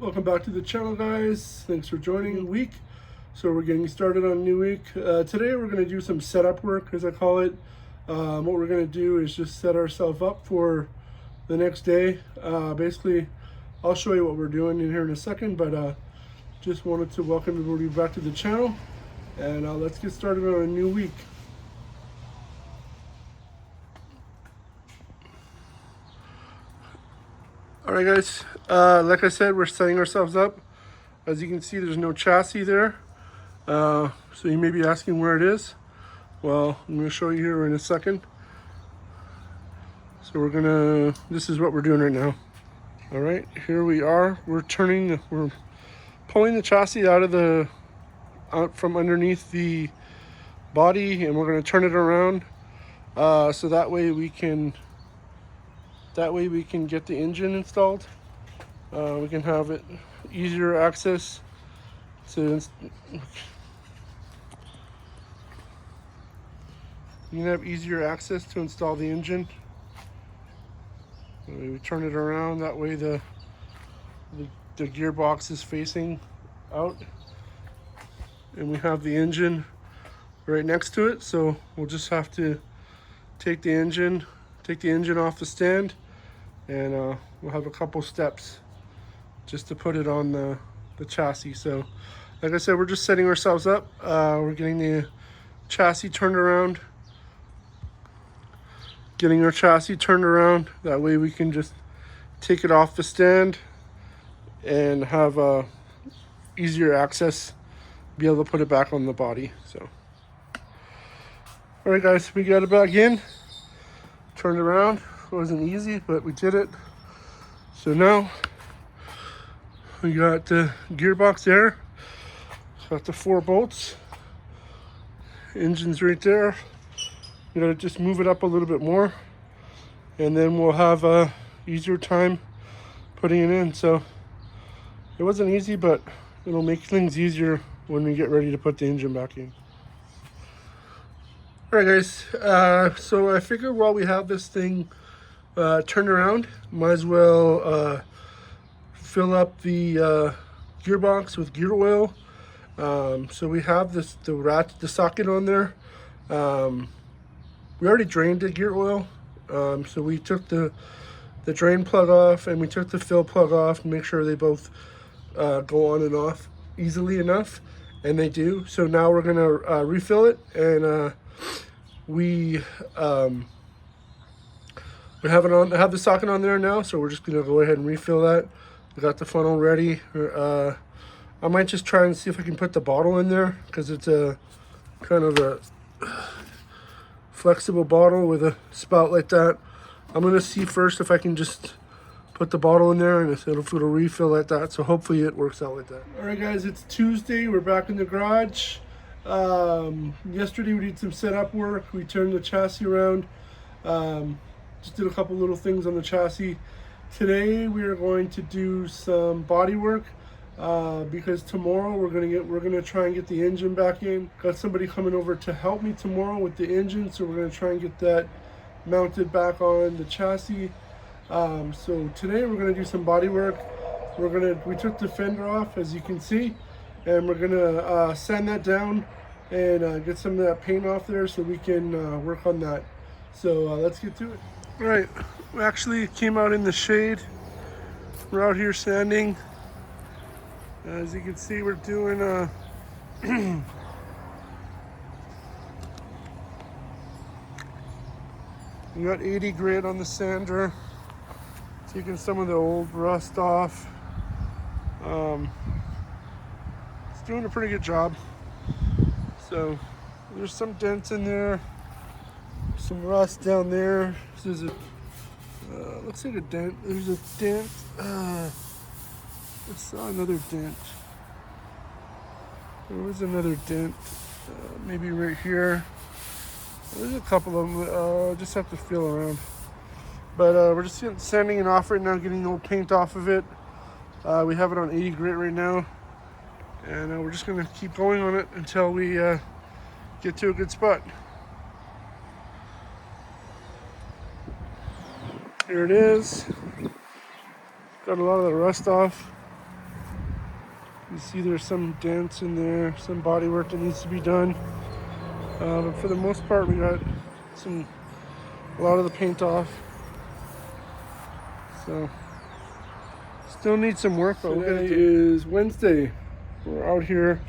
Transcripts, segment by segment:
Welcome back to the channel, guys. Thanks for joining the week. So we're getting started on a new week. Today we're going to do some setup work, as I call it. What we're going to do is just set ourselves up for the next day. Basically, I'll show you what we're doing in here in a second, but just wanted to welcome everybody back to the channel, and let's get started on a new week. Alright guys, like I said, we're setting ourselves up. As you can see, there's no chassis there. So you may be asking where it is. Well, I'm going to show you here in a second. So this is what we're doing right now. Alright, here we are. We're pulling the chassis out from underneath the body, and we're going to turn it around. So that way we can get the engine installed. We can have it easier access to install the engine. We turn it around, that way the gearbox is facing out, and we have the engine right next to it. So we'll just have to take the engine off the stand, and we'll have a couple steps just to put it on the chassis. So like I said, we're just setting ourselves up. We're getting the chassis turned around, that way we can just take it off the stand and have easier access, be able to put it back on the body. So all right guys, we got it back in, turned around. It wasn't easy, but we did it. So now we got the gearbox there, got the 4 bolts, engine's right there. We gotta just move it up a little bit more, and then we'll have a easier time putting it in. So it wasn't easy, but it'll make things easier when we get ready to put the engine back in. All right guys, so I figured while we have this thing turned around, might as well fill up the gearbox with gear oil. So we have the socket on there. We already drained the gear oil, so we took the drain plug off, and we took the fill plug off to make sure they both go on and off easily enough, and they do. So now we're gonna refill it, and we have the socket on there now, so we're just gonna go ahead and refill that. We got the funnel ready. I might just try and see if I can put the bottle in there, because it's a kind of a flexible bottle with a spout like that. I'm gonna see first if I can just put the bottle in there, and if it'll refill like that. So hopefully it works out like that. All right guys, it's Tuesday. We're back in the garage. Yesterday we did some setup work. We turned the chassis around. Just did a couple little things on the chassis. Today we are going to do some body work, because tomorrow we're gonna try and get the engine back in. Got somebody coming over to help me tomorrow with the engine, so we're gonna try and get that mounted back on the chassis. So today we're gonna do some body work. We took the fender off, as you can see, and we're gonna sand that down and get some of that paint off there so we can work on that. So let's get to it. All right, we actually came out in the shade. We're out here sanding. As you can see, we're doing we got 80 grit on the sander, taking some of the old rust off. It's doing a pretty good job. So there's some dents in there, some rust down there. This is looks like a dent. There's a dent. I saw another dent. There was another dent, maybe right here. There's a couple of them. Just have to feel around. But we're just sanding it off right now, getting the old paint off of it. We have it on 80 grit right now, and we're just gonna keep going on it until we get to a good spot. Here it is. Got a lot of the rust off. You see there's some dents in there, some body work that needs to be done. But for the most part, we got a lot of the paint off. So still need some work, but today is Wednesday. We're out here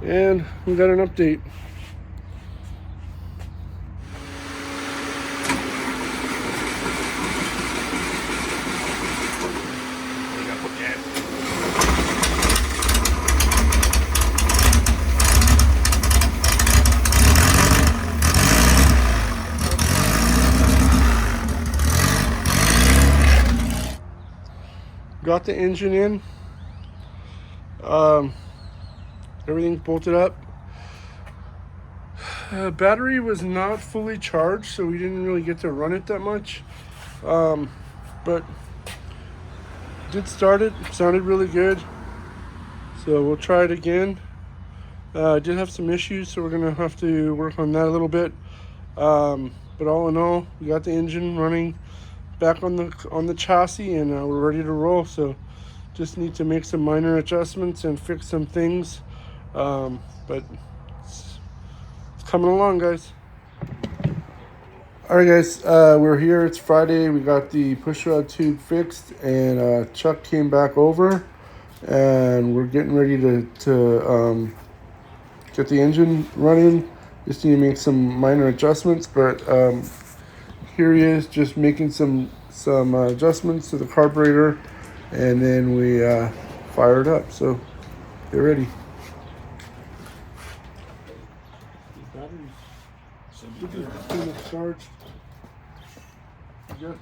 and we got an update. Got the engine in. Everything's bolted up. Battery was not fully charged, so we didn't really get to run it that much. But did start it. Sounded really good. So we'll try it again. Did have some issues, so we're gonna have to work on that a little bit. But all in all, we got the engine running back on the chassis, and we're ready to roll. So just need to make some minor adjustments and fix some things, but it's coming along, guys. All right, guys, we're here. It's Friday. We got the pushrod tube fixed, and Chuck came back over, and we're getting ready to get the engine running. Just need to make some minor adjustments, but here he is, just making some adjustments to the carburetor, and then we fire it up. So get ready. The battery's too much charged. Just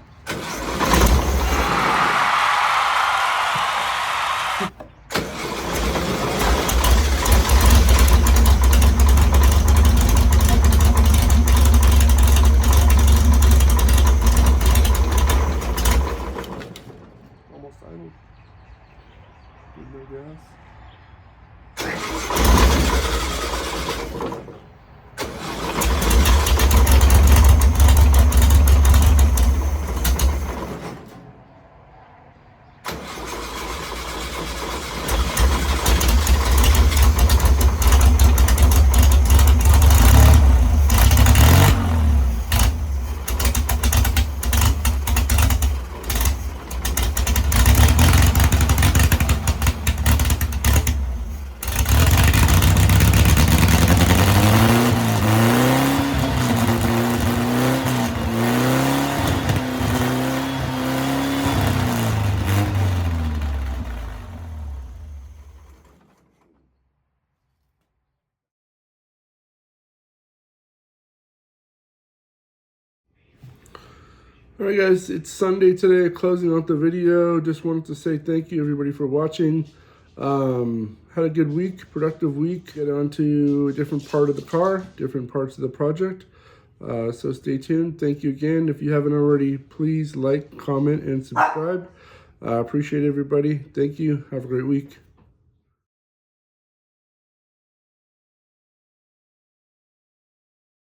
all right, guys, it's Sunday today, closing out the video. Just wanted to say thank you, everybody, for watching. Had a good week, productive week. Get on to a different part of the car, different parts of the project. So stay tuned. Thank you again. If you haven't already, please like, comment, and subscribe. Appreciate everybody. Thank you. Have a great week.